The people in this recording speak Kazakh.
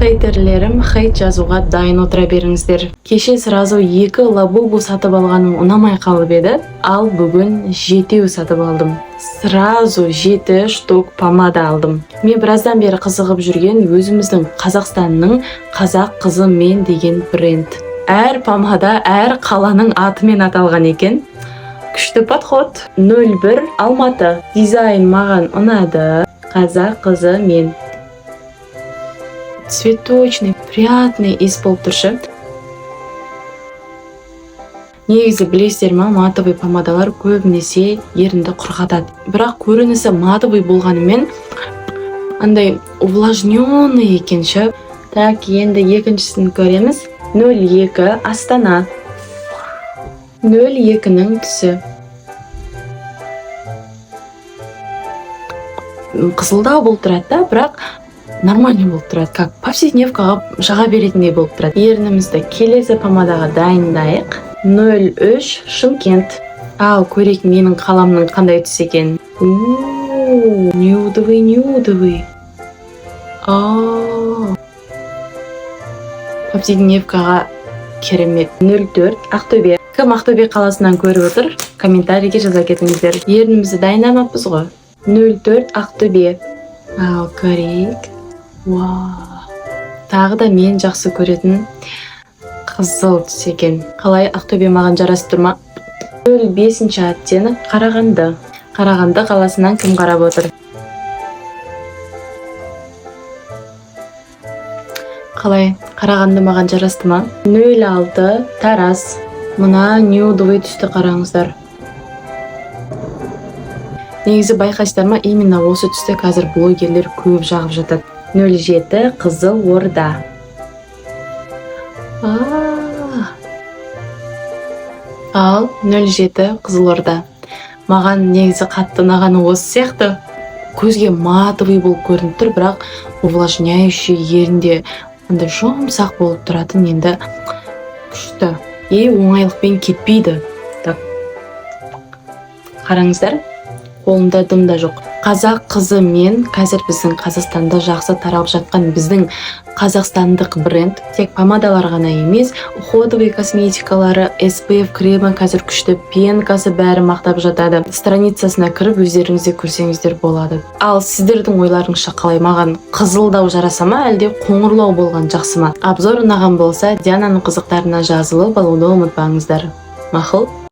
Хейтерлерім, хейт жазуға дайын отыра беріңіздер. Кеше сразу 2 лабубу сатып алғаным ұнамай қалып еді, ал бүгін 7 сатып алдым. Сразу 7 штук помада алдым. Мен біраздан бері қызығып жүрген өзіміздің Қазақстанның қазақ қызы мен деген бренд. Әр помада әр қаланың атымен аталған екен. Күшті подход. 01 Алматы. Дизайн маған ұнады. Қазақ қызы мен. Цветочный, приятный иіс болып тұршы. Негізі білесіздер ма, матовый помадалар көбінесе ерінді құрғатады. Бірақ көрінісі матовый болғанымен андай увлажненный екенші. Так, енді екіншісін көреміз. 02 Астана. 02-нің түсі. Қызылдау болып тұрады да, бірақ нормальный болып тұрады, как повседневкаға жаға беретіндей болып тұрады. Ернімізді келесі помадаға дайындайық. 03 Шымкент. Ал, көрейік менің қаламның қандай түс екен. Нюдовый. Повседневкаға керемет. 04 Ақтөбе. Кім Ақтөбе қаласынан көріп отыр? Комментарийге жаза кетіңіздер. Ернімізді дайындамаппыз ғой. 04 Ақтөбе. Ал, көрейік. Тағы да мен жақсы көретін қызыл түс екен. Қалай, Ақтөбе маған жарасып тұрма? 05 оттенок Қарағанды. Қарағанды қаласынан кім қарап отыр? Қалай, Қарағанды маған жарасты ма? 06 Тараз. Мына нюдовый түсті қараңыздар. Негізі байқайсыздар ма, именно осы түсті қазір блогерлер көп жағып жатады. 07 Қызылорда. Ал 07 Қызылорда. Маған негізі қатты ұнағаны осы сияқты. Көзге матовый болып көрініп тұр, бірақ увлажняющий ерінде андай жұмсақ болып тұратын енді күшті. Оңайлықпен кетпейді. Так. Қараңыздар, қолымда дымда жоқ. Қазақ қызы мен қазір біздің Қазақстанда жақсы таралып жатқан біздің қазақстандық бренд. Тек помадалар ғана емес, уходовый косметикалары, SPF кремі қазір күшті, пенкасы бәрі мақтап жатады. Страницасына кіріп өздеріңізде көрсеңіздер болады. Ал сіздердің ойларыңызша қалай, маған қызылдау жараса ма, әлде қоңырлау болған жақсы ма? Обзор ұнаған болса, Диананың қызықтарына жазылып алуды ұмытпаңыздар. Мақұл?